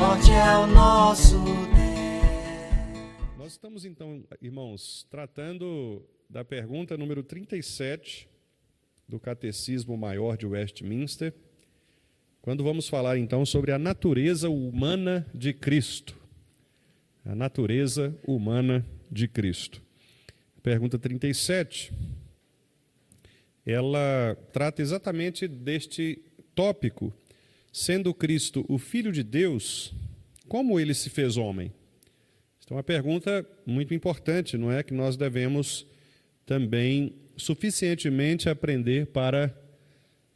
norte é o nosso Deus. Nós estamos então, irmãos, tratando da pergunta número 37 do Catecismo Maior de Westminster, quando vamos falar então sobre a natureza humana de Cristo. A natureza humana de Cristo. Pergunta 37, ela trata exatamente deste tópico. Sendo Cristo o Filho de Deus, como ele se fez homem? Então, é uma pergunta muito importante, não é? Que nós devemos também suficientemente aprender para,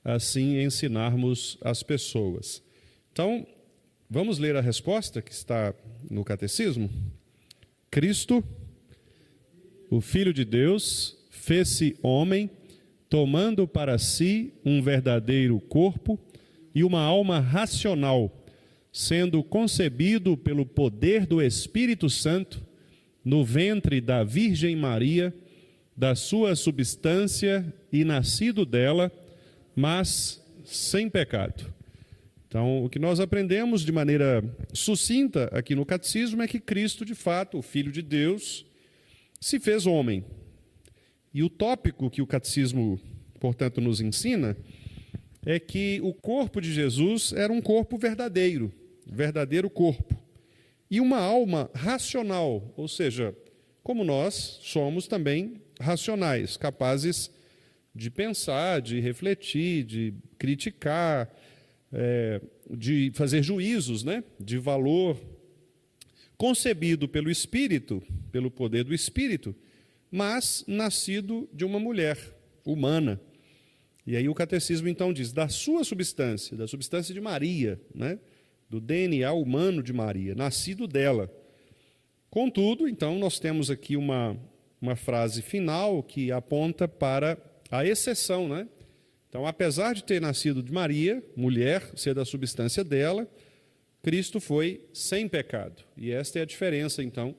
assim, ensinarmos as pessoas. Então, vamos ler a resposta que está no Catecismo? Cristo, o Filho de Deus, fez-se homem, tomando para si um verdadeiro corpo e uma alma racional, sendo concebido pelo poder do Espírito Santo no ventre da Virgem Maria, da sua substância e nascido dela, mas sem pecado. Então, o que nós aprendemos de maneira sucinta aqui no Catecismo é que Cristo, de fato, o Filho de Deus, se fez homem. E o tópico que o Catecismo, portanto, nos ensina é que o corpo de Jesus era um corpo verdadeiro, verdadeiro corpo, e uma alma racional, ou seja, como nós somos também racionais, capazes de pensar, de refletir, de criticar, de fazer juízos, né, de valor, concebido pelo Espírito, pelo poder do Espírito, mas nascido de uma mulher humana. E aí o Catecismo então diz, da sua substância, da substância de Maria, né, do DNA humano de Maria, nascido dela. Contudo, então, nós temos aqui uma frase final que aponta para a exceção, né? Então, apesar de ter nascido de Maria, mulher, ser da substância dela, Cristo foi sem pecado. E esta é a diferença, então,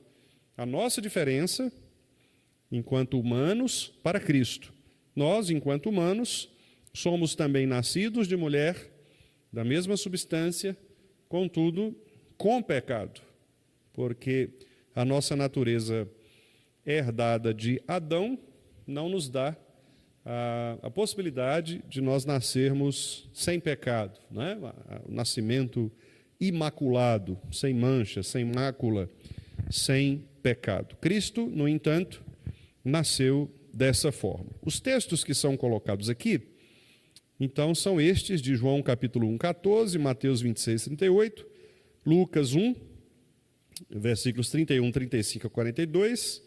a nossa diferença, enquanto humanos, para Cristo. Nós, enquanto humanos, somos também nascidos de mulher, da mesma substância, contudo, com pecado, porque a nossa natureza herdada de Adão não nos dá a possibilidade de nós nascermos sem pecado, né? O nascimento imaculado, sem mancha, sem mácula, sem pecado. Cristo, no entanto, nasceu dessa forma. Os textos que são colocados aqui, então, são estes de João capítulo 1, 14, Mateus 26, 38, Lucas 1, versículos 31, 35 a 42,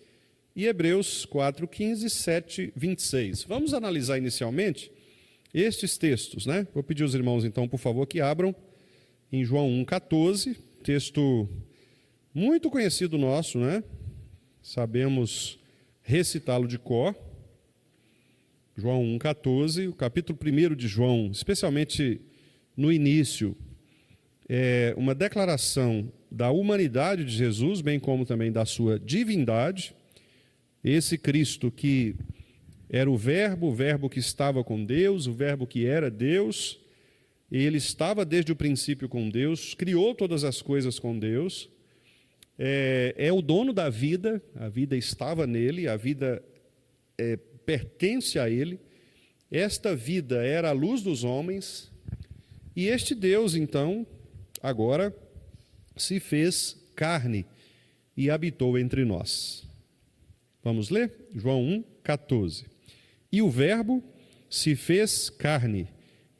e Hebreus 4, 15, 7, 26. Vamos analisar inicialmente estes textos, né? Vou pedir aos irmãos, então, por favor, que abram em João 1, 14, texto muito conhecido nosso, né? Sabemos recitá-lo de cor. João 1,14, o capítulo 1 de João, especialmente no início, é uma declaração da humanidade de Jesus, bem como também da sua divindade. Esse Cristo que era o verbo que estava com Deus, o verbo que era Deus, ele estava desde o princípio com Deus, criou todas as coisas com Deus, é o dono da vida, a vida estava nele, a vida pertence a ele, esta vida era a luz dos homens, e este Deus, então, agora se fez carne e habitou entre nós. Vamos ler? João 1, 14. E o Verbo se fez carne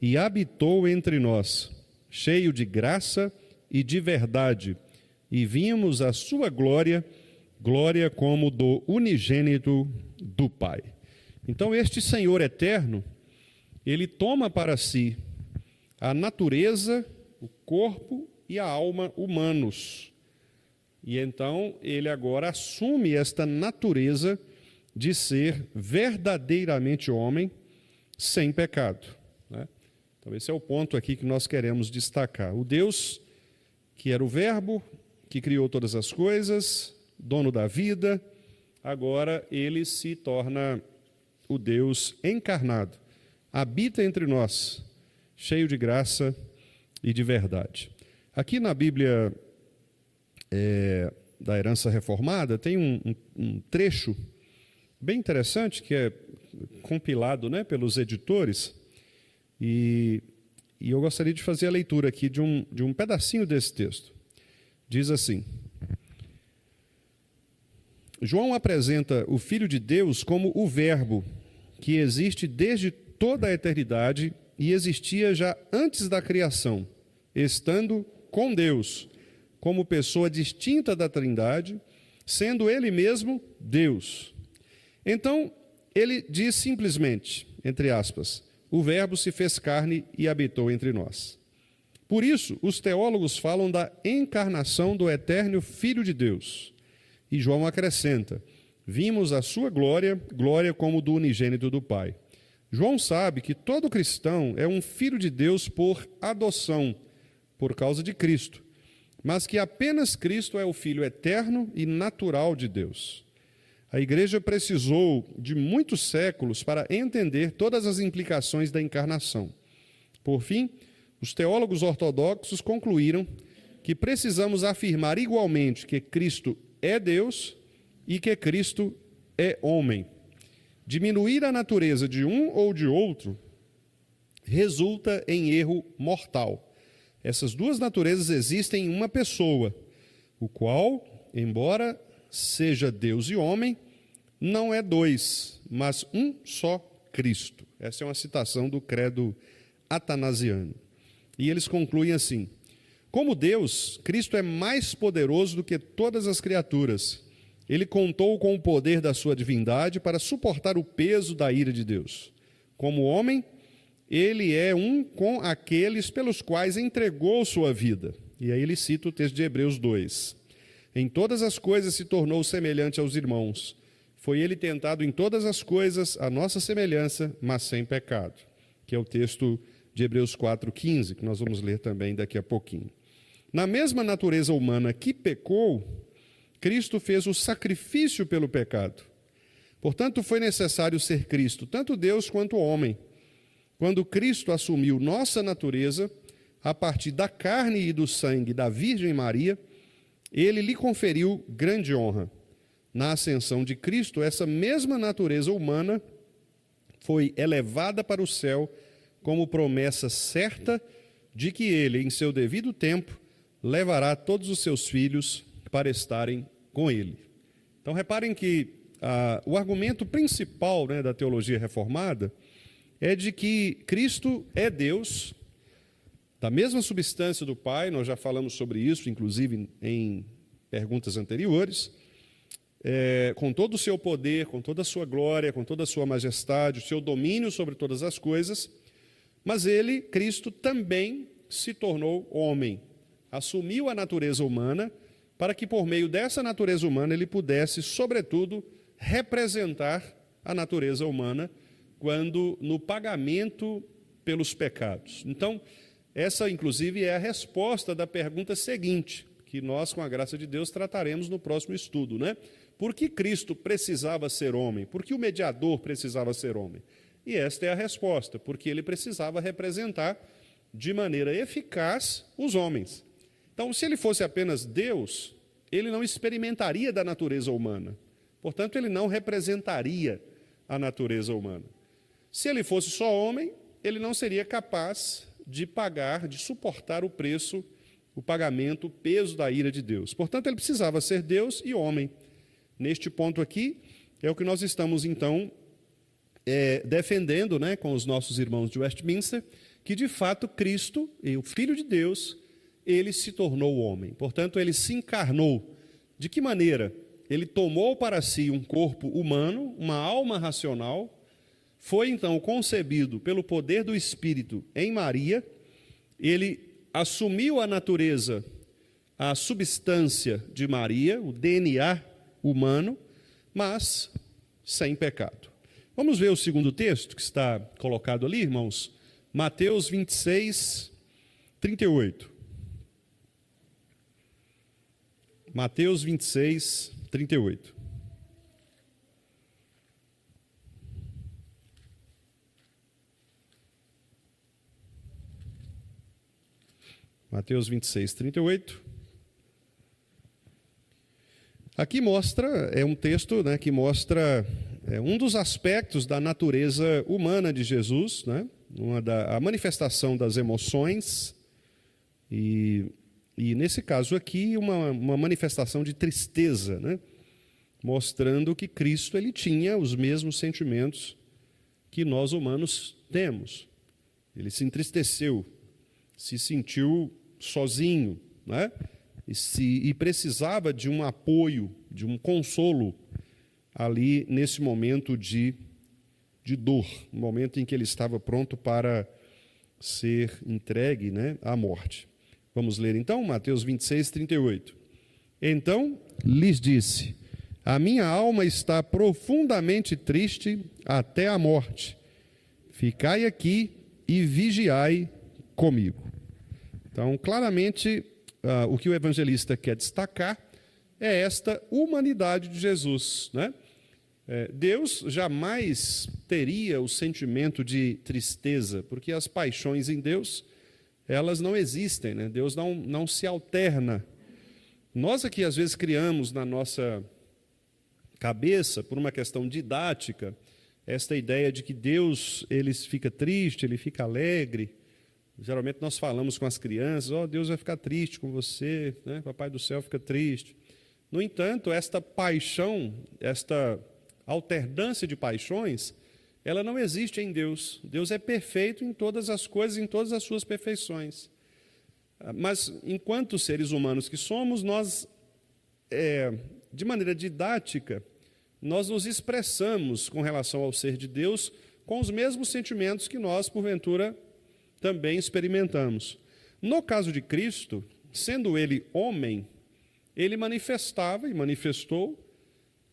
e habitou entre nós, cheio de graça e de verdade, e vimos a sua glória, glória como do unigênito do Pai. Então, este Senhor eterno, ele toma para si a natureza, o corpo e a alma humanos. E então, ele agora assume esta natureza de ser verdadeiramente homem, sem pecado, né? Então, esse é o ponto aqui que nós queremos destacar. O Deus que era o Verbo, que criou todas as coisas, dono da vida, agora ele se torna o Deus encarnado, habita entre nós, cheio de graça e de verdade. Aqui na Bíblia da Herança Reformada tem um trecho bem interessante que é compilado, né, pelos editores, e eu gostaria de fazer a leitura aqui de um pedacinho desse texto. Diz assim: João apresenta o Filho de Deus como o Verbo, que existe desde toda a eternidade e existia já antes da criação, estando com Deus, como pessoa distinta da Trindade, sendo Ele mesmo Deus. Então, ele diz simplesmente, entre aspas, o Verbo se fez carne e habitou entre nós. Por isso, os teólogos falam da encarnação do eterno Filho de Deus. E João acrescenta, vimos a sua glória, glória como do unigênito do Pai. João sabe que todo cristão é um filho de Deus por adoção, por causa de Cristo, mas que apenas Cristo é o Filho eterno e natural de Deus. A igreja precisou de muitos séculos para entender todas as implicações da encarnação. Por fim, os teólogos ortodoxos concluíram que precisamos afirmar igualmente que Cristo é Deus e que Cristo é homem. Diminuir a natureza de um ou de outro resulta em erro mortal. Essas duas naturezas existem em uma pessoa, o qual, embora seja Deus e homem, não é dois, mas um só Cristo. Essa é uma citação do credo atanasiano. E eles concluem assim: como Deus, Cristo é mais poderoso do que todas as criaturas. Ele contou com o poder da sua divindade para suportar o peso da ira de Deus. Como homem, ele é um com aqueles pelos quais entregou sua vida. E aí ele cita o texto de Hebreus 2. Em todas as coisas se tornou semelhante aos irmãos. Foi ele tentado em todas as coisas, a nossa semelhança, mas sem pecado. Que é o texto de Hebreus 4,15, que nós vamos ler também daqui a pouquinho. Na mesma natureza humana que pecou, Cristo fez o sacrifício pelo pecado. Portanto, foi necessário ser Cristo, tanto Deus quanto homem. Quando Cristo assumiu nossa natureza, a partir da carne e do sangue da Virgem Maria, ele lhe conferiu grande honra. Na ascensão de Cristo, essa mesma natureza humana foi elevada para o céu como promessa certa de que ele, em seu devido tempo, levará todos os seus filhos para estarem com ele. Então, reparem que o argumento principal, né, da teologia reformada é de que Cristo é Deus, da mesma substância do Pai, nós já falamos sobre isso, inclusive em perguntas anteriores, com todo o seu poder, com toda a sua glória, com toda a sua majestade, o seu domínio sobre todas as coisas, mas ele, Cristo, também se tornou homem, assumiu a natureza humana, para que por meio dessa natureza humana ele pudesse, sobretudo, representar a natureza humana quando no pagamento pelos pecados. Então, essa, inclusive, é a resposta da pergunta seguinte, que nós, com a graça de Deus, trataremos no próximo estudo, né? Por que Cristo precisava ser homem? Por que o mediador precisava ser homem? E esta é a resposta, porque ele precisava representar de maneira eficaz os homens. Então, se ele fosse apenas Deus, ele não experimentaria da natureza humana. Portanto, ele não representaria a natureza humana. Se ele fosse só homem, ele não seria capaz de pagar, de suportar o preço, o pagamento, o peso da ira de Deus. Portanto, ele precisava ser Deus e homem. Neste ponto aqui, é o que nós estamos, então, defendendo, né, com os nossos irmãos de Westminster, que, de fato, Cristo, o Filho de Deus, ele se tornou homem. Portanto, ele se encarnou. De que maneira? Ele tomou para si um corpo humano, uma alma racional, foi então concebido pelo poder do Espírito em Maria, ele assumiu a natureza, a substância de Maria, o DNA humano, mas sem pecado. Vamos ver o segundo texto que está colocado ali, irmãos? Mateus 26, 38. Mateus 26, 38. Mateus 26, 38. Aqui é um texto, né, que mostra um dos aspectos da natureza humana de Jesus, né, a manifestação das emoções, e nesse caso aqui, uma manifestação de tristeza, né, mostrando que Cristo ele tinha os mesmos sentimentos que nós humanos temos. Ele se entristeceu, se sentiu sozinho, né? E precisava de um apoio, de um consolo ali nesse momento de dor, no momento em que ele estava pronto para ser entregue, né, à morte. Vamos ler então Mateus 26, 38. Então lhes disse: a minha alma está profundamente triste até a morte. Ficai aqui e vigiai comigo. Então, claramente, o que o evangelista quer destacar é esta humanidade de Jesus, né? Deus jamais teria o sentimento de tristeza, porque as paixões em Deus, elas não existem, né? Deus não se alterna. Nós aqui, às vezes, criamos na nossa cabeça, por uma questão didática, esta ideia de que Deus ele fica triste, ele fica alegre. Geralmente nós falamos com as crianças: Deus vai ficar triste com você, né? Papai do céu fica triste. No entanto, esta paixão, esta alternância de paixões, ela não existe em Deus. Deus é perfeito em todas as coisas, em todas as suas perfeições. Mas, enquanto seres humanos que somos, nós, de maneira didática, nós nos expressamos com relação ao ser de Deus com os mesmos sentimentos que nós, porventura, também experimentamos. No caso de Cristo, sendo ele homem, ele manifestava e manifestou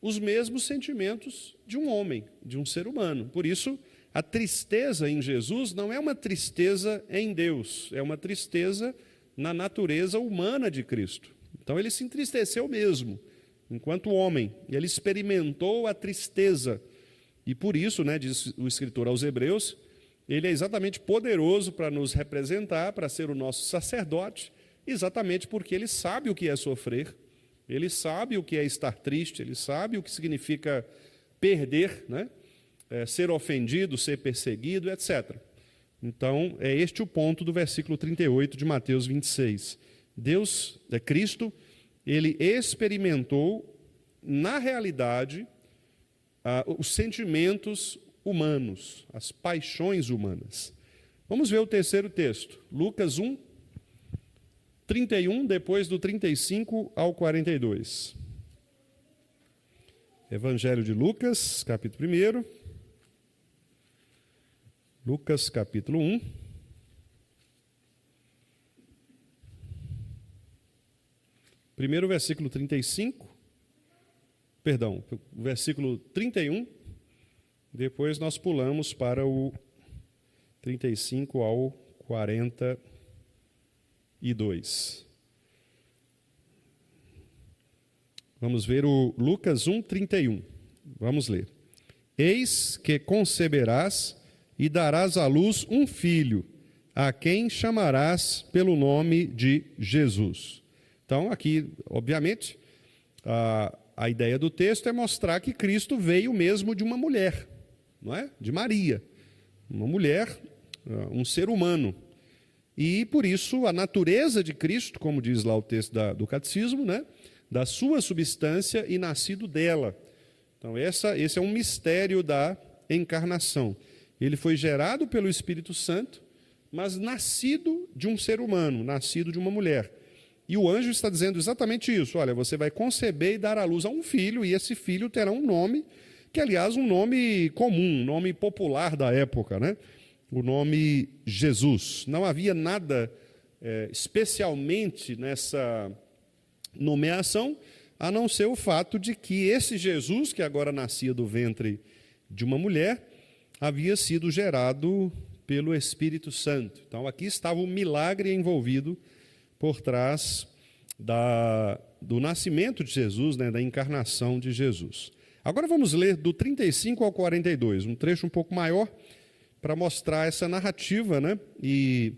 os mesmos sentimentos de um homem, de um ser humano. Por isso, a tristeza em Jesus não é uma tristeza em Deus, é uma tristeza na natureza humana de Cristo. Então, ele se entristeceu mesmo, enquanto homem, e ele experimentou a tristeza. E por isso, né, diz o escritor aos Hebreus, ele é exatamente poderoso para nos representar, para ser o nosso sacerdote, exatamente porque ele sabe o que é sofrer, ele sabe o que é estar triste, ele sabe o que significa perder, né, ser ofendido, ser perseguido, etc. Então, é este o ponto do versículo 38 de Mateus 26. Cristo, ele experimentou, na realidade, os sentimentos humanos, as paixões humanas. Vamos ver o terceiro texto, Lucas 1, 31, depois do 35 ao 42. Evangelho de Lucas, capítulo 1. Lucas, capítulo 1. Primeiro versículo 35, perdão, o versículo 31, depois nós pulamos para o 35 ao 42. Vamos ver o Lucas 1, 31. Vamos ler. Eis que conceberás e darás à luz um filho, a quem chamarás pelo nome de Jesus. Então, aqui, obviamente, a ideia do texto é mostrar que Cristo veio mesmo de uma mulher, não é? De Maria. Uma mulher, um ser humano. E, por isso, a natureza de Cristo, como diz lá o texto do catecismo, né? Da sua substância e nascido dela. Então, esse é um mistério da encarnação. Ele foi gerado pelo Espírito Santo, mas nascido de um ser humano, nascido de uma mulher. E o anjo está dizendo exatamente isso. Olha, você vai conceber e dar à luz a um filho, e esse filho terá um nome, que, aliás, um nome comum, um nome popular da época, né? O nome Jesus. Não havia nada especialmente nessa nomeação, a não ser o fato de que esse Jesus, que agora nascia do ventre de uma mulher, havia sido gerado pelo Espírito Santo. Então, aqui estava o milagre envolvido por trás do nascimento de Jesus, né, da encarnação de Jesus. Agora vamos ler do 35 ao 42, um trecho um pouco maior, para mostrar essa narrativa, né, e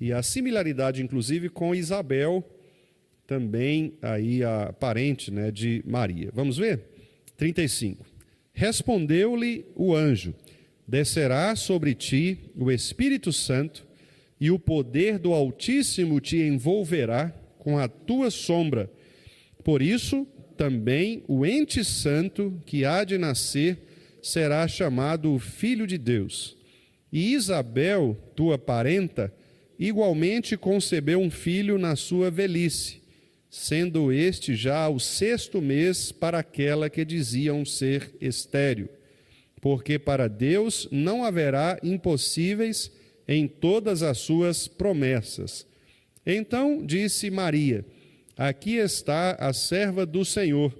e a similaridade, inclusive, com Isabel, também aí a parente, né, de Maria. Vamos ver? 35. Respondeu-lhe o anjo: descerá sobre ti o Espírito Santo, e o poder do Altíssimo te envolverá com a tua sombra. Por isso, também o ente santo que há de nascer será chamado o Filho de Deus. E Isabel, tua parenta, igualmente concebeu um filho na sua velhice, sendo este já o 6º mês para aquela que diziam ser estéril. Porque para Deus não haverá impossíveis em todas as suas promessas. Então disse Maria: aqui está a serva do Senhor,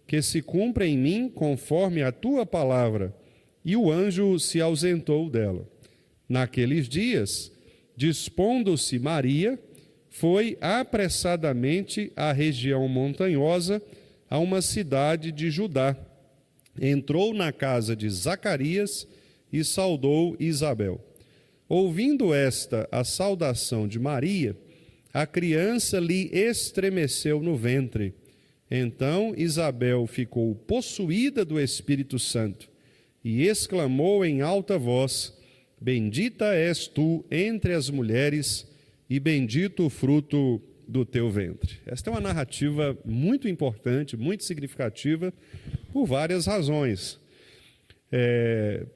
que se cumpra em mim conforme a tua palavra. E o anjo se ausentou dela. Naqueles dias, dispondo-se Maria, foi apressadamente à região montanhosa, a uma cidade de Judá. Entrou na casa de Zacarias e saudou Isabel. Ouvindo esta a saudação de Maria, a criança lhe estremeceu no ventre. Então Isabel ficou possuída do Espírito Santo e exclamou em alta voz: bendita és tu entre as mulheres e bendito o fruto do teu ventre. Esta é uma narrativa muito importante, muito significativa, por várias razões.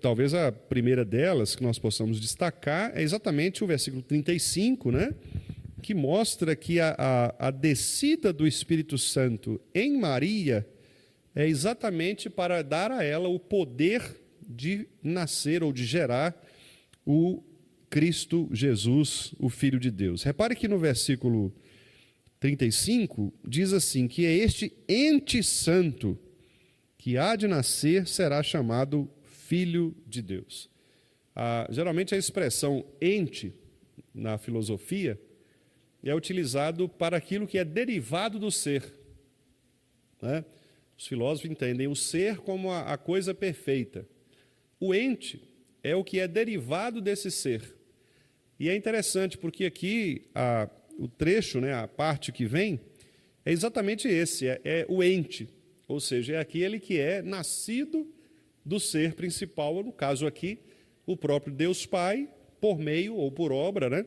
Talvez a primeira delas que nós possamos destacar é exatamente o versículo 35, né? Que mostra que a descida do Espírito Santo em Maria é exatamente para dar a ela o poder de nascer ou de gerar o Cristo Jesus, o Filho de Deus. Repare que no versículo 35 diz assim, que é este ente santo que há de nascer será chamado Filho de Deus. Geralmente a expressão ente, na filosofia, é utilizado para aquilo que é derivado do ser. Né? Os filósofos entendem o ser como a coisa perfeita. O ente é o que é derivado desse ser. E é interessante porque aqui o trecho, né, a parte que vem, é exatamente esse, é o ente. Ou seja, é aquele que é nascido do ser principal, no caso aqui, o próprio Deus Pai, por meio ou por obra, né,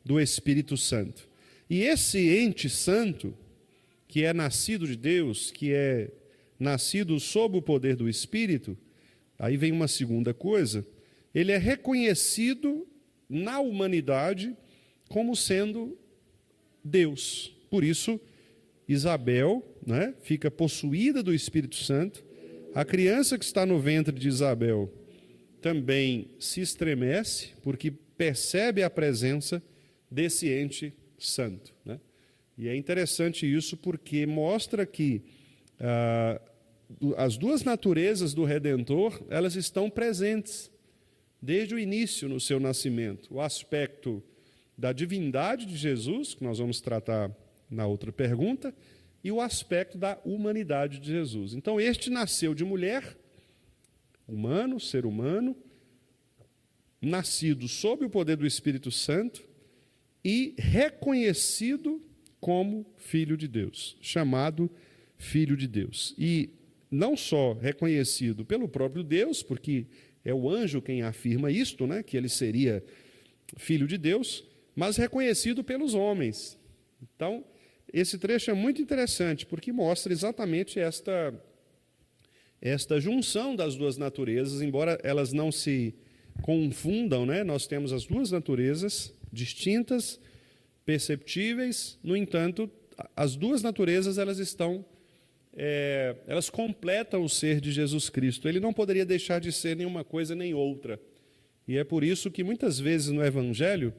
do Espírito Santo. E esse ente santo, que é nascido de Deus, que é nascido sob o poder do Espírito, aí vem uma segunda coisa, ele é reconhecido na humanidade como sendo Deus. Por isso, Isabel, né, fica possuída do Espírito Santo. A criança que está no ventre de Isabel também se estremece, porque percebe a presença desse ente santo. Né? E é interessante isso porque mostra que as duas naturezas do Redentor, elas estão presentes desde o início no seu nascimento. O aspecto da divindade de Jesus, que nós vamos tratar na outra pergunta, e o aspecto da humanidade de Jesus. Então, este nasceu de mulher, humano, ser humano, nascido sob o poder do Espírito Santo e reconhecido como Filho de Deus, chamado Filho de Deus. E não só reconhecido pelo próprio Deus, porque é o anjo quem afirma isto, né, que ele seria Filho de Deus, mas reconhecido pelos homens. Então, esse trecho é muito interessante, porque mostra exatamente esta junção das duas naturezas, embora elas não se confundam, né? Nós temos as duas naturezas distintas, perceptíveis, no entanto, as duas naturezas elas completam o ser de Jesus Cristo. Ele não poderia deixar de ser nenhuma coisa nem outra. E é por isso que muitas vezes no Evangelho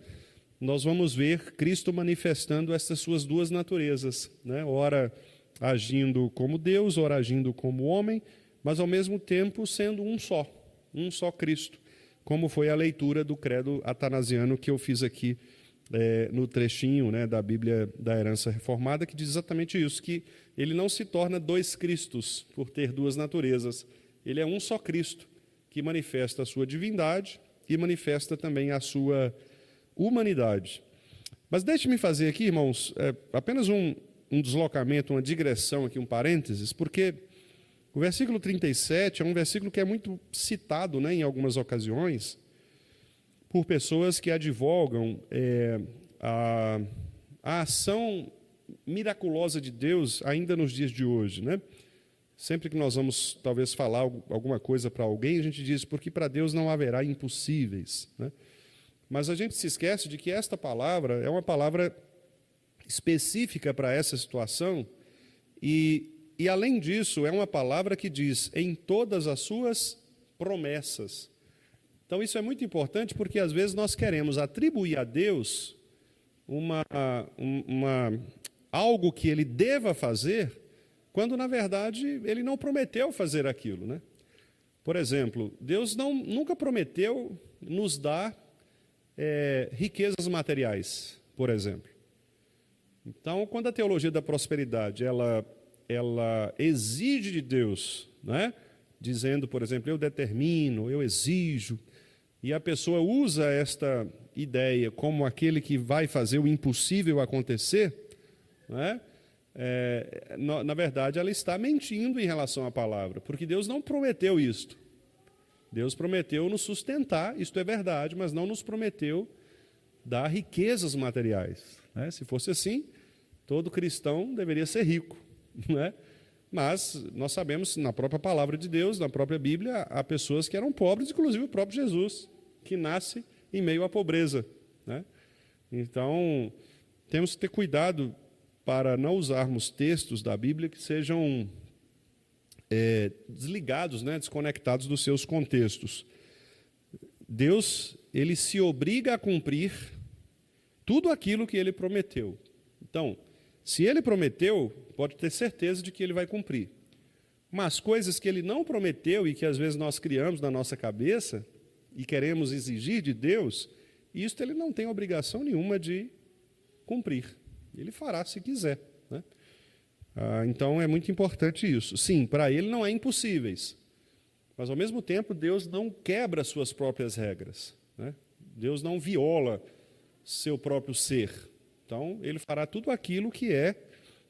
nós vamos ver Cristo manifestando essas suas duas naturezas, né? Ora agindo como Deus, ora agindo como homem, mas ao mesmo tempo sendo um só Cristo, como foi a leitura do credo atanasiano que eu fiz aqui no trechinho, né, da Bíblia da Herança Reformada, que diz exatamente isso, que ele não se torna dois Cristos por ter duas naturezas, ele é um só Cristo, que manifesta a sua divindade e manifesta também a sua humanidade. Mas deixe-me fazer aqui, irmãos, apenas um deslocamento, uma digressão aqui, um parênteses, porque o versículo 37 é um versículo que é muito citado, né, em algumas ocasiões, por pessoas que advogam a ação miraculosa de Deus ainda nos dias de hoje, né? Sempre que nós vamos, talvez, falar alguma coisa para alguém, a gente diz, porque para Deus não haverá impossíveis, né? Mas a gente se esquece de que esta palavra é uma palavra específica para essa situação e além disso, é uma palavra que diz em todas as suas promessas. Então, isso é muito importante porque, às vezes, nós queremos atribuir a Deus algo que Ele deva fazer, quando, na verdade, Ele não prometeu fazer aquilo, né? Por exemplo, Deus nunca prometeu nos dar riquezas materiais, por exemplo. Então, quando a teologia da prosperidade ela exige de Deus, né, dizendo, por exemplo, eu determino, eu exijo, e a pessoa usa esta ideia como aquele que vai fazer o impossível acontecer, né, na verdade, ela está mentindo em relação à palavra, porque Deus não prometeu isto. Deus prometeu nos sustentar, isto é verdade, mas não nos prometeu dar riquezas materiais, né? Se fosse assim, todo cristão deveria ser rico, né? Mas nós sabemos, na própria palavra de Deus, na própria Bíblia, há pessoas que eram pobres, inclusive o próprio Jesus, que nasce em meio à pobreza, né? Então, temos que ter cuidado para não usarmos textos da Bíblia que sejam desligados, né, desconectados dos seus contextos. Deus, Ele se obriga a cumprir tudo aquilo que Ele prometeu. Então, se Ele prometeu, pode ter certeza de que Ele vai cumprir. Mas coisas que Ele não prometeu e que às vezes nós criamos na nossa cabeça e queremos exigir de Deus, isto Ele não tem obrigação nenhuma de cumprir. Ele fará se quiser, né? Então é muito importante isso. Sim, para Ele não é impossíveis, mas ao mesmo tempo Deus não quebra suas próprias regras, né? Deus não viola seu próprio ser. Então Ele fará tudo aquilo que é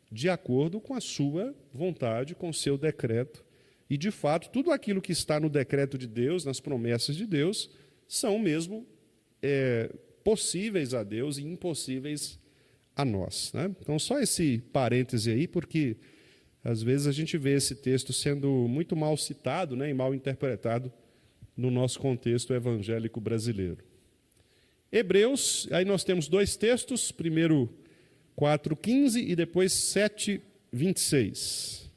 de acordo com a sua vontade, com o seu decreto. E de fato, tudo aquilo que está no decreto de Deus, nas promessas de Deus, são mesmo possíveis a Deus e impossíveis a nós, né? Então, só esse parêntese aí, porque às vezes a gente vê esse texto sendo muito mal citado, né, e mal interpretado no nosso contexto evangélico brasileiro. Hebreus, aí nós temos dois textos, primeiro 4:15 e depois 7:26.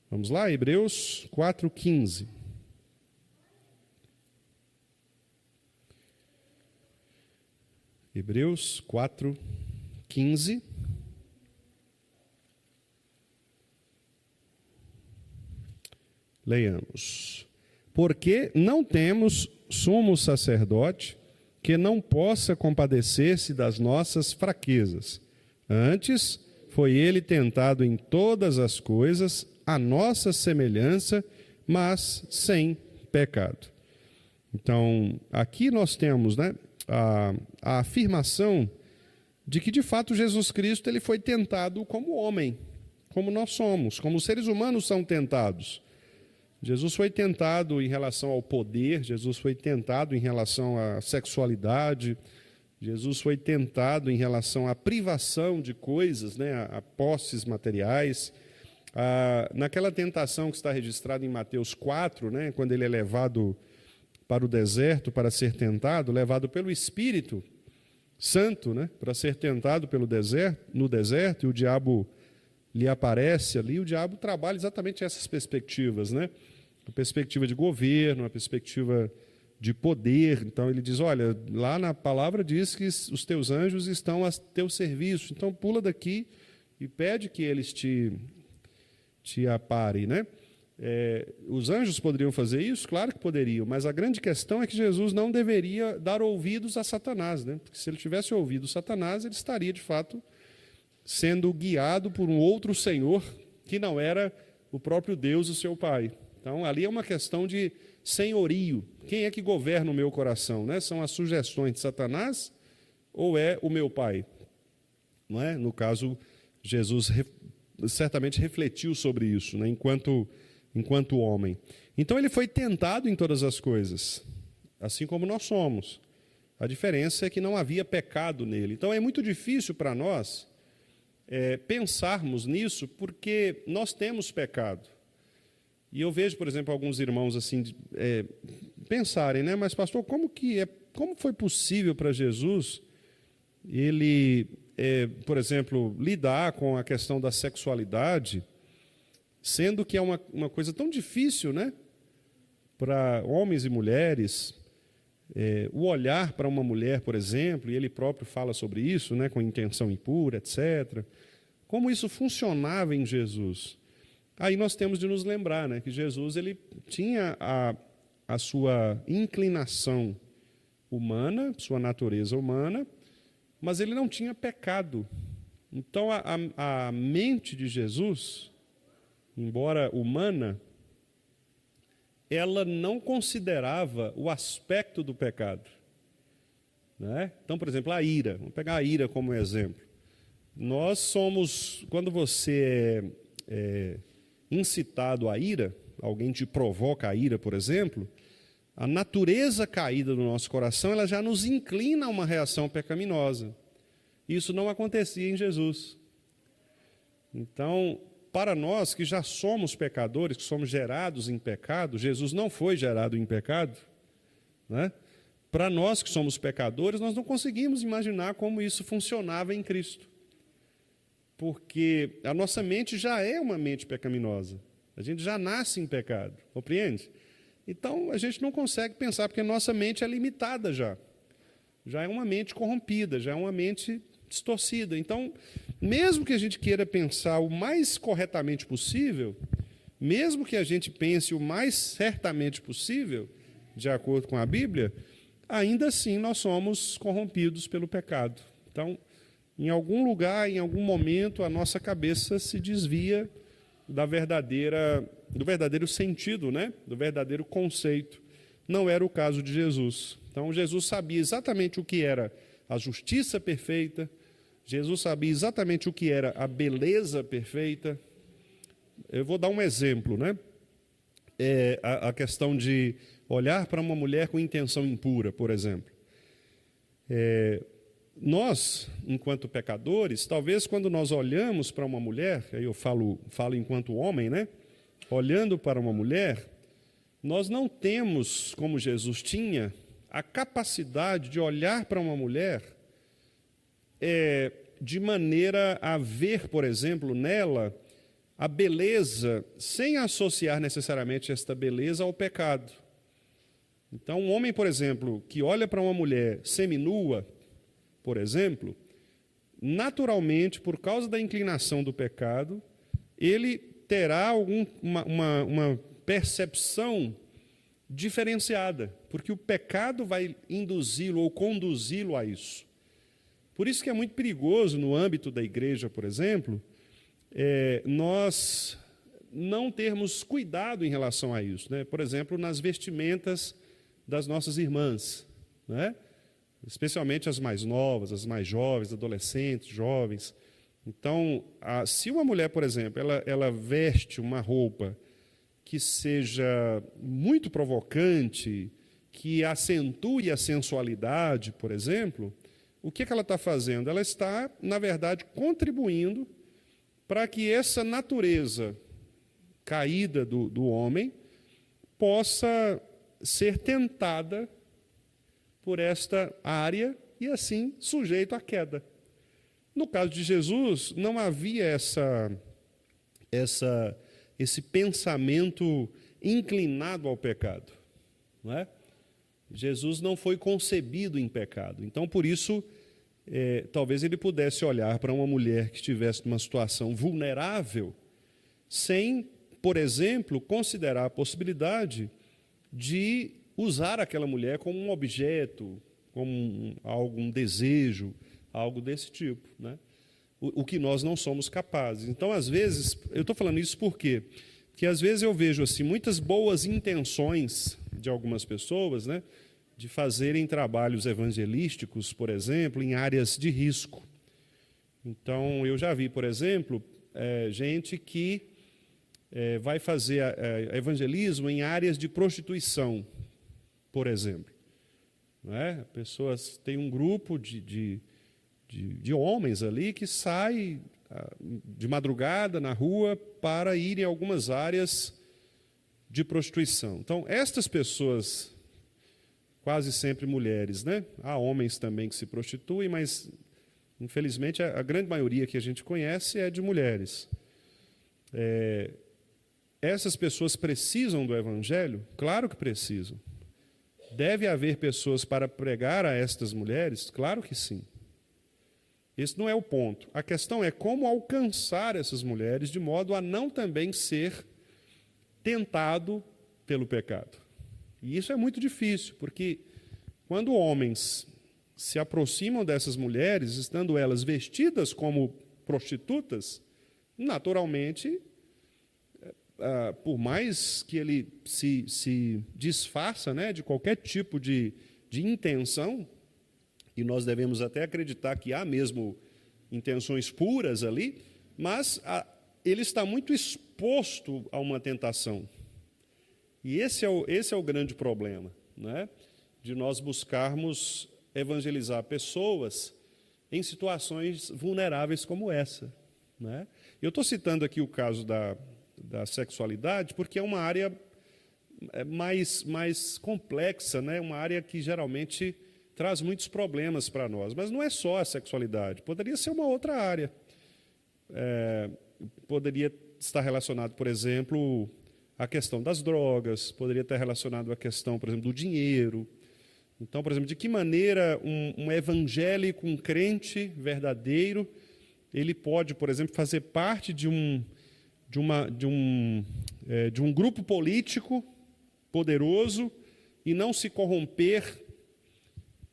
Vamos lá, Hebreus 4:15. Hebreus 4:15. Leiamos. Porque não temos sumo sacerdote que não possa compadecer-se das nossas fraquezas. Antes, foi ele tentado em todas as coisas, à nossa semelhança, mas sem pecado. Então, aqui nós temos, né, a afirmação de que, de fato, Jesus Cristo ele foi tentado como homem, como nós somos, como os seres humanos são tentados. Jesus foi tentado em relação ao poder, Jesus foi tentado em relação à sexualidade, Jesus foi tentado em relação à privação de coisas, né, a posses materiais. Naquela tentação que está registrada em Mateus 4, né, quando ele é levado para o deserto para ser tentado, levado pelo Espírito Santo, né, para ser tentado no deserto, e o diabo lhe aparece ali, o diabo trabalha exatamente essas perspectivas, né? A perspectiva de governo, a perspectiva de poder. Então ele diz, olha, lá na palavra diz que os teus anjos estão a teu serviço, então pula daqui e pede que eles te aparem, né? Os anjos poderiam fazer isso? Claro que poderiam, mas a grande questão é que Jesus não deveria dar ouvidos a Satanás, né? Porque se ele tivesse ouvido Satanás, ele estaria, de fato, sendo guiado por um outro Senhor que não era o próprio Deus, o seu Pai. Então, ali é uma questão de senhorio. Quem é que governa o meu coração, né? São as sugestões de Satanás ou é o meu Pai? não é? No caso, Jesus certamente refletiu sobre isso, né? enquanto homem. Então, ele foi tentado em todas as coisas, assim como nós somos. A diferença é que não havia pecado nele. Então, é muito difícil para nós pensarmos nisso, porque nós temos pecado. E eu vejo, por exemplo, alguns irmãos assim pensarem, né? Mas, pastor, como foi possível para Jesus ele, por exemplo, lidar com a questão da sexualidade, sendo que é uma coisa tão difícil, né? Para homens e mulheres, o olhar para uma mulher, por exemplo, e ele próprio fala sobre isso, né? Com intenção impura, etc. Como isso funcionava em Jesus? Aí nós temos de nos lembrar, né, que Jesus ele tinha a sua inclinação humana, sua natureza humana, mas ele não tinha pecado. Então, a mente de Jesus, embora humana, ela não considerava o aspecto do pecado. Né? Então, por exemplo, a ira. Vamos pegar a ira como exemplo. Nós somos, quando você é incitado à ira, alguém te provoca a ira, por exemplo, a natureza caída do nosso coração, ela já nos inclina a uma reação pecaminosa. Isso não acontecia em Jesus. Então, para nós que já somos pecadores, que somos gerados em pecado, Jesus não foi gerado em pecado, né? Para nós que somos pecadores, nós não conseguimos imaginar como isso funcionava em Cristo. Porque a nossa mente já é uma mente pecaminosa. A gente já nasce em pecado, compreende? Então, a gente não consegue pensar, porque a nossa mente é limitada já. Já é uma mente corrompida, já é uma mente distorcida. Então, mesmo que a gente queira pensar o mais corretamente possível, mesmo que a gente pense o mais certamente possível, de acordo com a Bíblia, ainda assim nós somos corrompidos pelo pecado. Então, em algum lugar, em algum momento, a nossa cabeça se desvia do verdadeiro sentido, né? Do verdadeiro conceito. Não era o caso de Jesus. Então, Jesus sabia exatamente o que era a justiça perfeita, Jesus sabia exatamente o que era a beleza perfeita. Eu vou dar um exemplo, né? A questão de olhar para uma mulher com intenção impura, por exemplo. Nós, enquanto pecadores, talvez quando nós olhamos para uma mulher, aí eu falo enquanto homem, né? Olhando para uma mulher, nós não temos, como Jesus tinha, a capacidade de olhar para uma mulher de maneira a ver, por exemplo, nela a beleza, sem associar necessariamente esta beleza ao pecado. Então, um homem, por exemplo, que olha para uma mulher seminua, por exemplo, naturalmente, por causa da inclinação do pecado, ele terá uma percepção diferenciada, porque o pecado vai induzi-lo ou conduzi-lo a isso. Por isso que é muito perigoso no âmbito da igreja, por exemplo, nós não termos cuidado em relação a isso, né? Por exemplo, nas vestimentas das nossas irmãs, né? Especialmente as mais novas, as mais jovens, adolescentes, jovens. Então, se uma mulher, por exemplo, ela veste uma roupa que seja muito provocante, que acentue a sensualidade, por exemplo, o que ela está fazendo? Ela está, na verdade, contribuindo para que essa natureza caída do homem possa ser tentada por esta área e, assim, sujeito à queda. No caso de Jesus, não havia esse pensamento inclinado ao pecado. Não é? Jesus não foi concebido em pecado. Então, por isso, talvez ele pudesse olhar para uma mulher que estivesse numa situação vulnerável, sem, por exemplo, considerar a possibilidade de usar aquela mulher como um objeto, como algum desejo, algo desse tipo, né? O que nós não somos capazes. Então, às vezes, eu estou falando isso por quê? Porque às vezes eu vejo assim, muitas boas intenções de algumas pessoas, né, de fazerem trabalhos evangelísticos, por exemplo, em áreas de risco. Então, eu já vi, por exemplo, gente que vai fazer evangelismo em áreas de prostituição, por exemplo. Não é? Pessoas têm um grupo de homens ali que sai de madrugada na rua para ir em algumas áreas de prostituição. Então, estas pessoas, quase sempre mulheres, né? Há homens também que se prostituem, mas, infelizmente, a grande maioria que a gente conhece é de mulheres. Essas pessoas precisam do Evangelho? Claro que precisam. Deve haver pessoas para pregar a estas mulheres? Claro que sim. Esse não é o ponto. A questão é como alcançar essas mulheres de modo a não também ser tentado pelo pecado. E isso é muito difícil, porque quando homens se aproximam dessas mulheres, estando elas vestidas como prostitutas, naturalmente, por mais que ele se disfarça, né, de qualquer tipo de intenção, e nós devemos até acreditar que há mesmo intenções puras ali, mas ele está muito exposto a uma tentação. E esse é o grande problema, né? De nós buscarmos evangelizar pessoas em situações vulneráveis como essa, né? Eu estou citando aqui o caso da sexualidade porque é uma área mais complexa, né? Uma área que geralmente traz muitos problemas para nós. Mas não é só a sexualidade, poderia ser uma outra área. Poderia estar relacionado, por exemplo, à questão das drogas, poderia estar relacionado à questão, por exemplo, do dinheiro. Então, por exemplo, de que maneira um evangélico, um crente verdadeiro, ele pode, por exemplo, fazer parte de um grupo político poderoso e não se corromper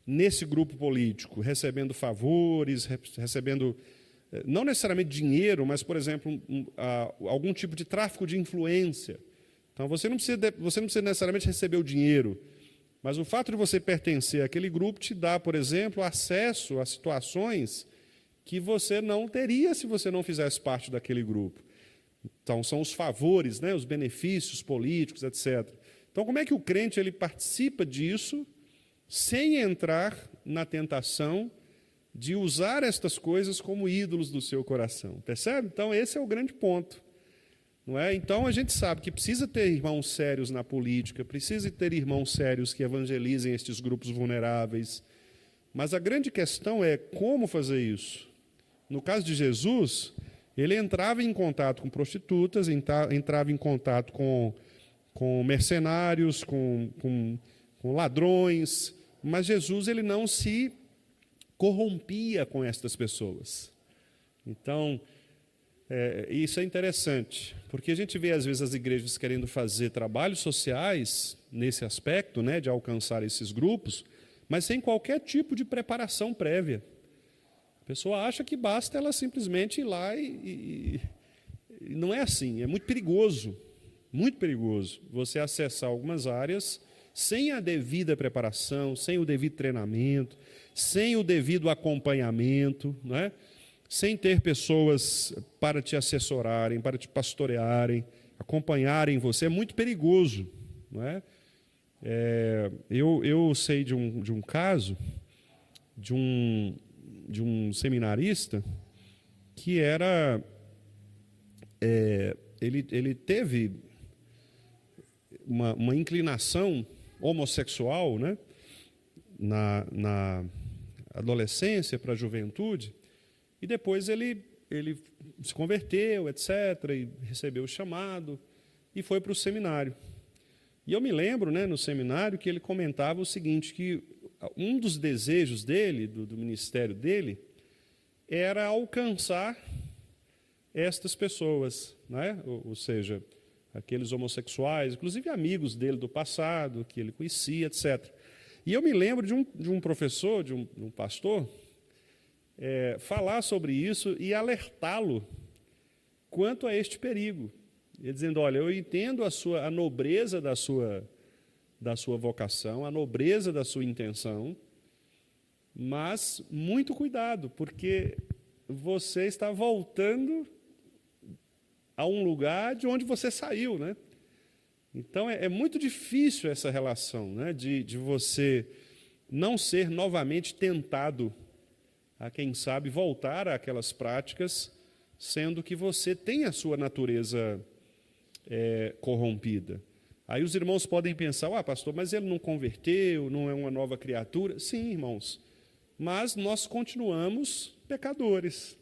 nesse grupo político, recebendo favores, recebendo, não necessariamente dinheiro, mas, por exemplo, algum tipo de tráfico de influência. Então, você não precisa necessariamente receber o dinheiro, mas o fato de você pertencer àquele grupo te dá, por exemplo, acesso a situações que você não teria se você não fizesse parte daquele grupo. Então, são os favores, né, os benefícios políticos, etc. Então, como é que o crente ele participa disso sem entrar na tentação de usar estas coisas como ídolos do seu coração? Percebe? Então, esse é o grande ponto. Não é? Então, a gente sabe que precisa ter irmãos sérios na política, precisa ter irmãos sérios que evangelizem estes grupos vulneráveis. Mas a grande questão é como fazer isso. No caso de Jesus, ele entrava em contato com prostitutas, entrava em contato com mercenários, com ladrões, mas Jesus ele não se corrompia com estas pessoas. Então, isso é interessante, porque a gente vê às vezes as igrejas querendo fazer trabalhos sociais nesse aspecto, né, de alcançar esses grupos, mas sem qualquer tipo de preparação prévia. A pessoa acha que basta ela simplesmente ir lá e não é assim. É muito perigoso você acessar algumas áreas sem a devida preparação, sem o devido treinamento, sem o devido acompanhamento, não é? Sem ter pessoas para te assessorarem, para te pastorearem, acompanharem você. É muito perigoso, não é? Eu sei de um caso de um seminarista que ele teve uma inclinação homossexual, né, na adolescência para a juventude, e depois ele se converteu, etc., e recebeu o chamado e foi para o seminário. E eu me lembro, né, no seminário, que ele comentava o seguinte, que um dos desejos dele, do ministério dele, era alcançar estas pessoas, né? Ou seja, aqueles homossexuais, inclusive amigos dele do passado, que ele conhecia, etc. E eu me lembro de um professor, de um pastor, falar sobre isso e alertá-lo quanto a este perigo. Ele dizendo, olha, eu entendo a nobreza da sua vocação, a nobreza da sua intenção, mas muito cuidado, porque você está voltando a um lugar de onde você saiu, né? Então, é muito difícil essa relação, né? De você não ser novamente tentado a, quem sabe, voltar àquelas práticas, sendo que você tem a sua natureza corrompida. Aí os irmãos podem pensar, pastor, mas ele não converteu, não é uma nova criatura. Sim, irmãos, mas nós continuamos pecadores,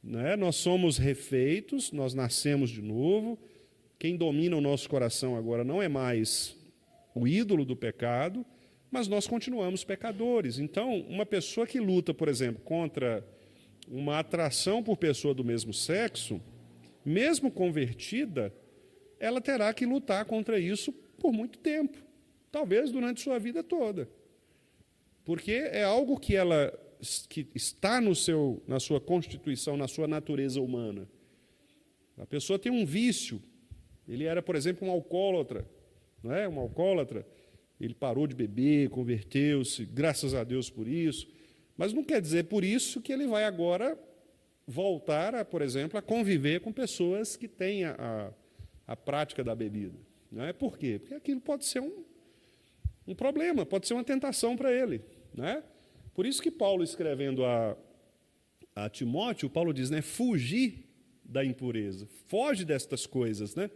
né? Nós somos refeitos, nós nascemos de novo. Quem domina o nosso coração agora não é mais o ídolo do pecado, mas nós continuamos pecadores. Então, uma pessoa que luta, por exemplo, contra uma atração por pessoa do mesmo sexo, mesmo convertida, ela terá que lutar contra isso por muito tempo, talvez durante sua vida toda. Porque é algo que está na sua constituição, na sua natureza humana. A pessoa tem um vício. Ele era, por exemplo, um alcoólatra, não é? Um alcoólatra. Ele parou de beber, converteu-se, graças a Deus por isso. Mas não quer dizer por isso que ele vai agora voltar, por exemplo, a conviver com pessoas que têm a prática da bebida. Não é? Por quê? Porque aquilo pode ser um problema, pode ser uma tentação para ele. Né? Por isso que Paulo, escrevendo a Timóteo, Paulo diz, né, fugir da impureza, foge destas coisas, né?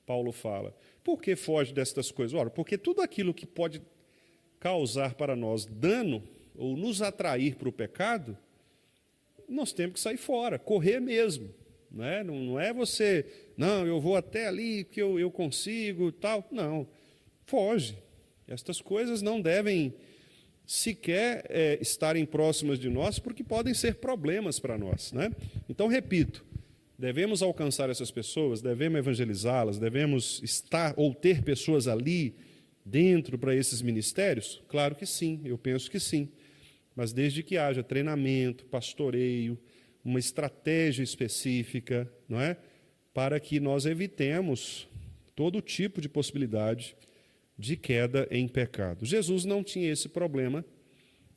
Paulo fala. Por que foge destas coisas? Ora, porque tudo aquilo que pode causar para nós dano ou nos atrair para o pecado, nós temos que sair fora, correr mesmo. Né? Não é você, não, eu vou até ali que eu consigo, tal. Não, foge. Estas coisas não devem sequer estarem próximas de nós, porque podem ser problemas para nós. Né? Então, repito, devemos alcançar essas pessoas, devemos evangelizá-las, devemos estar ou ter pessoas ali dentro para esses ministérios? Claro que sim, eu penso que sim. Mas desde que haja treinamento, pastoreio, uma estratégia específica, não é? Para que nós evitemos todo tipo de possibilidade de queda em pecado. Jesus não tinha esse problema,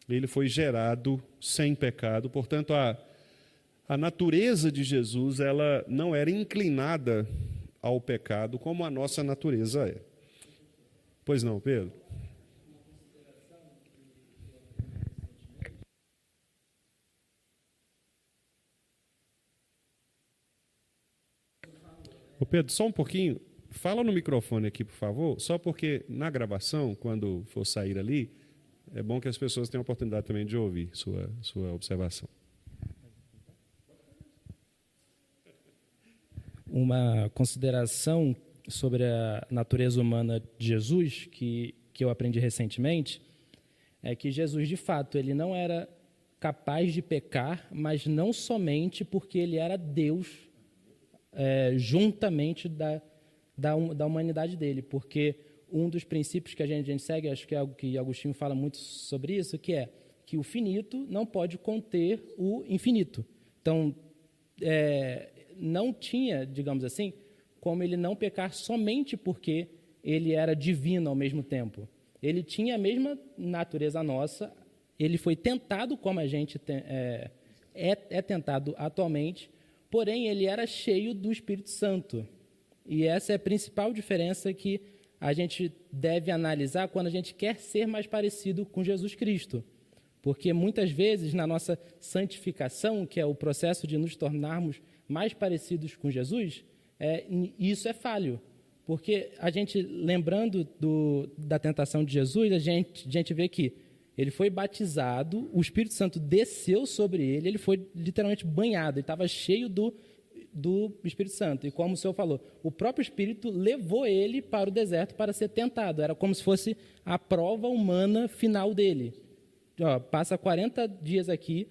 ele foi gerado sem pecado, portanto, a natureza de Jesus ela não era inclinada ao pecado como a nossa natureza é. Pois não, Pedro? Ô Pedro, só um pouquinho, fala no microfone aqui, por favor, só porque na gravação, quando for sair ali, é bom que as pessoas tenham a oportunidade também de ouvir sua observação. Uma consideração sobre a natureza humana de Jesus, que eu aprendi recentemente, é que Jesus, de fato, ele não era capaz de pecar, mas não somente porque ele era Deus, juntamente da humanidade dele, porque um dos princípios que a gente segue, acho que é algo que Agostinho fala muito sobre isso, que é que o finito não pode conter o infinito. Então, não tinha, digamos assim, como ele não pecar somente porque ele era divino ao mesmo tempo. Ele tinha a mesma natureza nossa, ele foi tentado como a gente é tentado atualmente, porém ele era cheio do Espírito Santo. E essa é a principal diferença que a gente deve analisar quando a gente quer ser mais parecido com Jesus Cristo. Porque muitas vezes na nossa santificação, que é o processo de nos tornarmos mais parecidos com Jesus, isso é falho. Porque a gente, lembrando da tentação de Jesus, a gente vê que ele foi batizado, o Espírito Santo desceu sobre ele, ele foi literalmente banhado, ele estava cheio do Espírito Santo. E como o Senhor falou, o próprio Espírito levou ele para o deserto para ser tentado. Era como se fosse a prova humana final dele. Passa 40 dias aqui,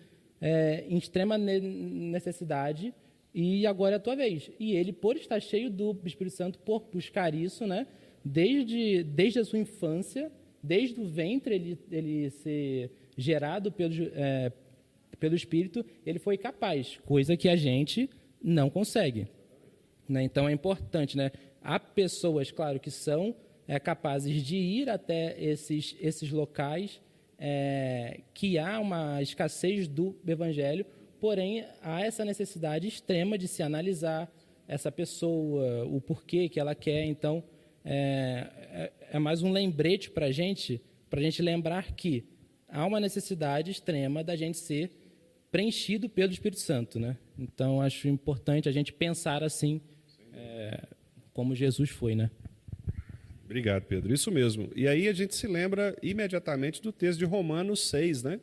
em extrema necessidade, e agora é a tua vez. E ele, por estar cheio do Espírito Santo, por buscar isso, né, desde a sua infância, desde o ventre, ele ser gerado pelo Espírito, ele foi capaz, coisa que a gente não consegue. Né? Então, é importante. Né? Há pessoas, claro, que são capazes de ir até esses locais que há uma escassez do Evangelho, porém há essa necessidade extrema de se analisar essa pessoa, o porquê que ela quer. Então, é mais um lembrete para a gente lembrar que há uma necessidade extrema da gente ser preenchido pelo Espírito Santo, né? Então, acho importante a gente pensar assim, como Jesus foi, né? Obrigado, Pedro. Isso mesmo. E aí a gente se lembra imediatamente do texto de Romanos 6, né?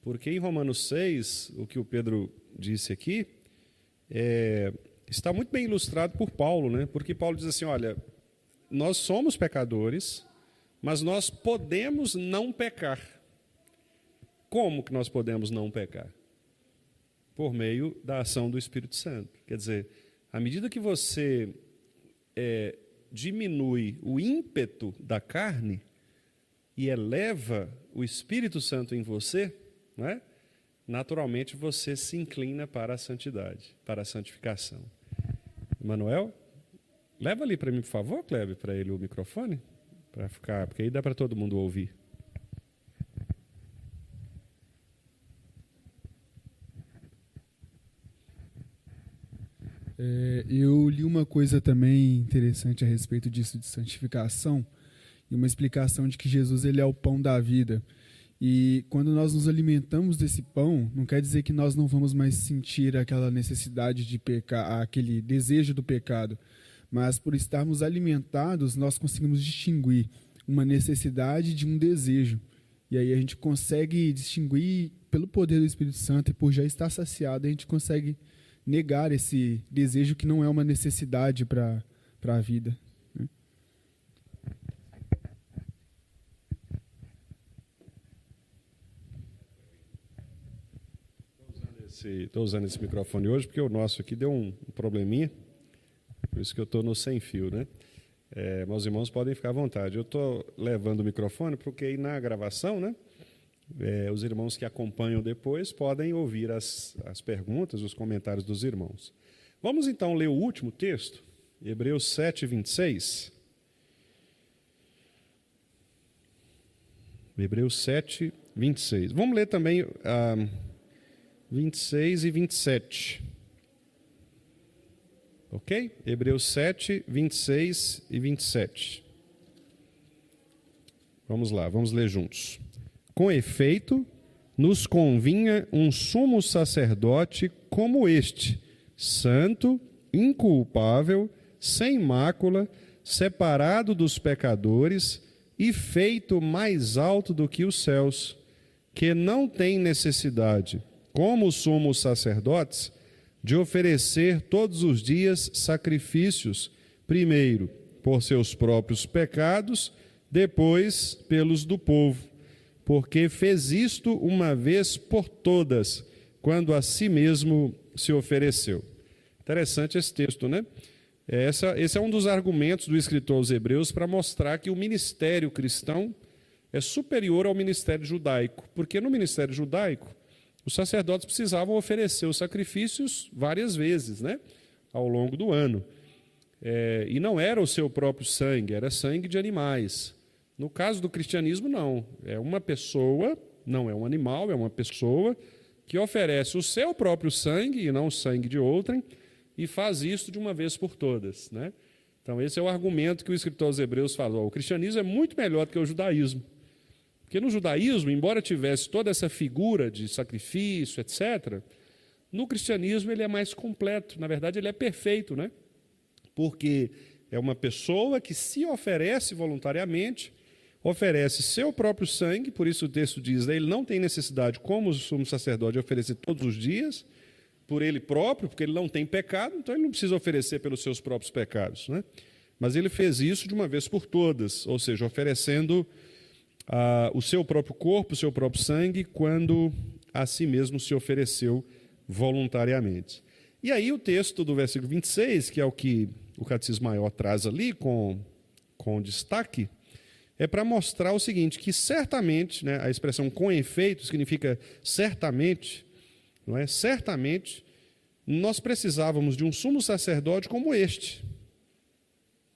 Porque em Romanos 6, o que o Pedro disse aqui, está muito bem ilustrado por Paulo, né? Porque Paulo diz assim, olha, nós somos pecadores, mas nós podemos não pecar. Como que nós podemos não pecar? Por meio da ação do Espírito Santo. Quer dizer, à medida que você diminui o ímpeto da carne e eleva o Espírito Santo em você, não é? Naturalmente você se inclina para a santidade, para a santificação. Emanuel, leva ali para mim, por favor, Kleber, para ele o microfone, para ficar, porque aí dá para todo mundo ouvir. Eu li uma coisa também interessante a respeito disso de santificação e uma explicação de que Jesus ele é o pão da vida. E quando nós nos alimentamos desse pão, não quer dizer que nós não vamos mais sentir aquela necessidade de pecar, aquele desejo do pecado, mas por estarmos alimentados, nós conseguimos distinguir uma necessidade de um desejo. E aí a gente consegue distinguir pelo poder do Espírito Santo e por já estar saciado, a gente consegue negar esse desejo que não é uma necessidade para a vida. Né? Estou usando esse microfone hoje porque o nosso aqui deu um probleminha, por isso que eu estou no sem fio, né? Meus irmãos podem ficar à vontade. Eu estou levando o microfone porque aí na gravação, né? Os irmãos que acompanham depois podem ouvir as perguntas, os comentários dos irmãos. Vamos então ler o último texto, Hebreus 7, 26. Hebreus 7, 26. Vamos ler também 26 e 27. Ok? Hebreus 7, 26 e 27. Vamos lá, vamos ler juntos. Com efeito, nos convinha um sumo sacerdote como este, santo, inculpável, sem mácula, separado dos pecadores e feito mais alto do que os céus, que não tem necessidade, como os sumos sacerdotes, de oferecer todos os dias sacrifícios, primeiro por seus próprios pecados, depois pelos do povo, porque fez isto uma vez por todas, quando a si mesmo se ofereceu. Interessante esse texto, né? Esse é um dos argumentos do escritor aos Hebreus para mostrar que o ministério cristão é superior ao ministério judaico, porque no ministério judaico, os sacerdotes precisavam oferecer os sacrifícios várias vezes, né? Ao longo do ano. E não era o seu próprio sangue, era sangue de animais. No caso do cristianismo, não. É uma pessoa, não é um animal, é uma pessoa que oferece o seu próprio sangue, e não o sangue de outrem, e faz isso de uma vez por todas, né? Então, esse é o argumento que o escritor aos Hebreus falou. O cristianismo é muito melhor do que o judaísmo. Porque no judaísmo, embora tivesse toda essa figura de sacrifício, etc., no cristianismo ele é mais completo. Na verdade, ele é perfeito, né? Porque é uma pessoa que se oferece voluntariamente, oferece seu próprio sangue, por isso o texto diz, né, ele não tem necessidade, como o sumo sacerdote, de oferecer todos os dias, por ele próprio, porque ele não tem pecado, então ele não precisa oferecer pelos seus próprios pecados, né? Mas ele fez isso de uma vez por todas, ou seja, oferecendo o seu próprio corpo, o seu próprio sangue, quando a si mesmo se ofereceu voluntariamente. E aí o texto do versículo 26, que é o que o Catecismo Maior traz ali com destaque, é para mostrar o seguinte, que certamente, né, a expressão com efeito significa certamente, não é? Certamente, nós precisávamos de um sumo sacerdote como este.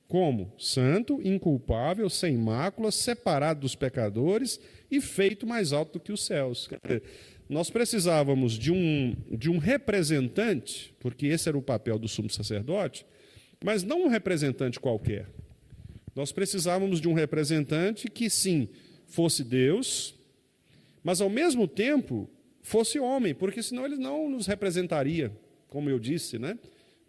Como? Santo, inculpável, sem mácula, separado dos pecadores e feito mais alto do que os céus. nós precisávamos de um representante, porque esse era o papel do sumo sacerdote, mas não um representante qualquer. Nós precisávamos de um representante que, sim, fosse Deus, mas, ao mesmo tempo, fosse homem, porque senão ele não nos representaria, como eu disse, né?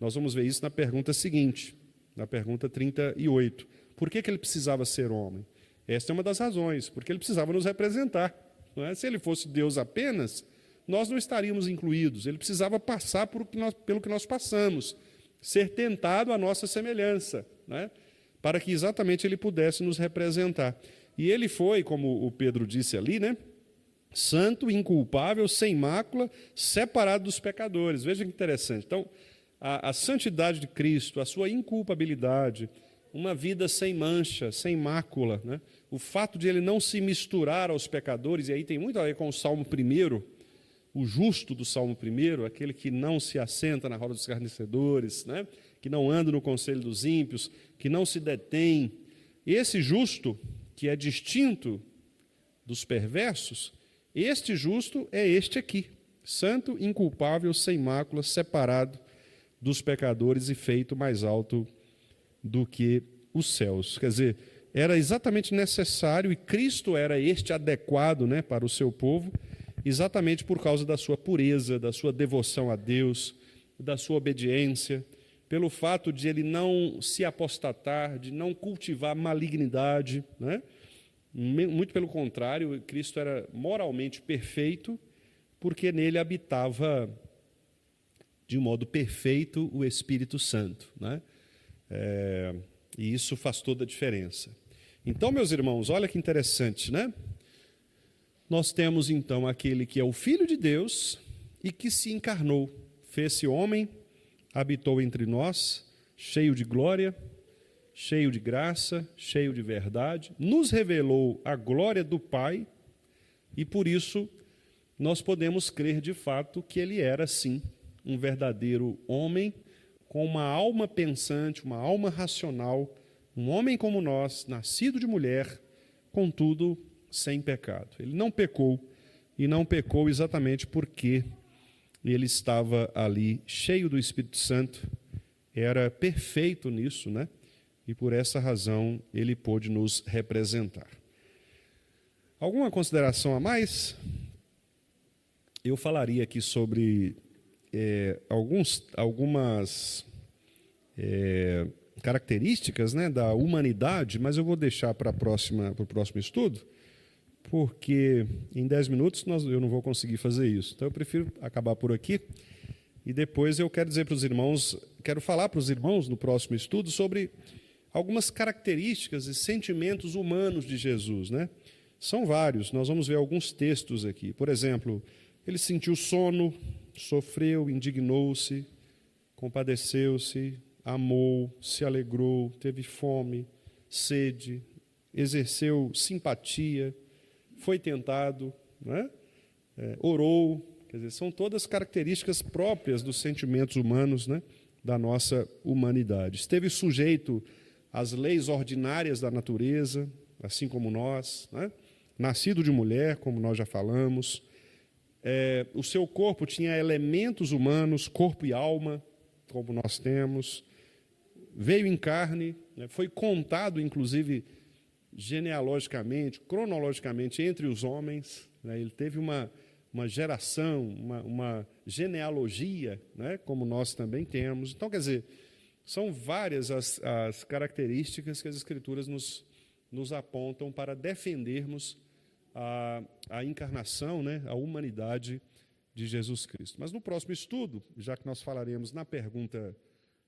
Nós vamos ver isso na pergunta seguinte, na pergunta 38. Por que ele precisava ser homem? Esta é uma das razões, porque ele precisava nos representar. Não é? Se ele fosse Deus apenas, nós não estaríamos incluídos. Ele precisava passar pelo que nós passamos, ser tentado à nossa semelhança, né? Para que exatamente ele pudesse nos representar. E ele foi, como o Pedro disse ali, né? Santo, inculpável, sem mácula, separado dos pecadores. Veja que interessante. Então, a santidade de Cristo, a sua inculpabilidade, uma vida sem mancha, sem mácula, né? O fato de ele não se misturar aos pecadores, e aí tem muito a ver com o Salmo 1, o justo do Salmo 1, aquele que não se assenta na roda dos escarnecedores, né? Que não anda no conselho dos ímpios, que não se detém. Esse justo, que é distinto dos perversos, este justo é este aqui, santo, inculpável, sem mácula, separado dos pecadores e feito mais alto do que os céus. Quer dizer, era exatamente necessário, e Cristo era este adequado, né, para o seu povo, exatamente por causa da sua pureza, da sua devoção a Deus, da sua obediência, pelo fato de ele não se apostatar, de não cultivar malignidade, né? Muito pelo contrário, Cristo era moralmente perfeito, porque nele habitava de modo perfeito o Espírito Santo, né? E isso faz toda a diferença. Então, meus irmãos, olha que interessante, né? Nós temos, então, aquele que é o Filho de Deus e que se encarnou, fez-se homem, habitou entre nós, cheio de glória, cheio de graça, cheio de verdade, nos revelou a glória do Pai, e por isso nós podemos crer de fato que ele era, sim, um verdadeiro homem, com uma alma pensante, uma alma racional, um homem como nós, nascido de mulher, contudo, sem pecado. Ele não pecou, e não pecou exatamente porque ele estava ali cheio do Espírito Santo, era perfeito nisso, né? E por essa razão ele pôde nos representar. Alguma consideração a mais? Eu falaria aqui sobre algumas características, né, da humanidade, mas eu vou deixar para o próximo estudo, porque em 10 minutos eu não vou conseguir fazer isso. Então eu prefiro acabar por aqui e depois eu quero dizer para os irmãos, quero falar para os irmãos no próximo estudo sobre algumas características e sentimentos humanos de Jesus, né? São vários, nós vamos ver alguns textos aqui. Por exemplo, ele sentiu sono, sofreu, indignou-se, compadeceu-se, amou, se alegrou, teve fome, sede, exerceu simpatia, foi tentado, né? Orou. Quer dizer, são todas características próprias dos sentimentos humanos, né? Da nossa humanidade. Esteve sujeito às leis ordinárias da natureza, assim como nós, né? Nascido de mulher, como nós já falamos. O seu corpo tinha elementos humanos, corpo e alma, como nós temos. Veio em carne, né? Foi contado, inclusive, genealogicamente, cronologicamente, entre os homens, né? Ele teve uma geração, uma genealogia, né? Como nós também temos. Então, quer dizer, são várias as características que as Escrituras nos apontam para defendermos a encarnação, né, a humanidade de Jesus Cristo. Mas no próximo estudo, já que nós falaremos na pergunta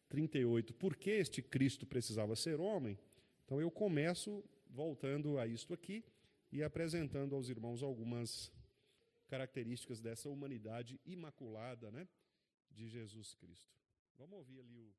38, por que este Cristo precisava ser homem, então eu começo voltando a isto aqui e apresentando aos irmãos algumas características dessa humanidade imaculada, né, de Jesus Cristo. Vamos ouvir ali o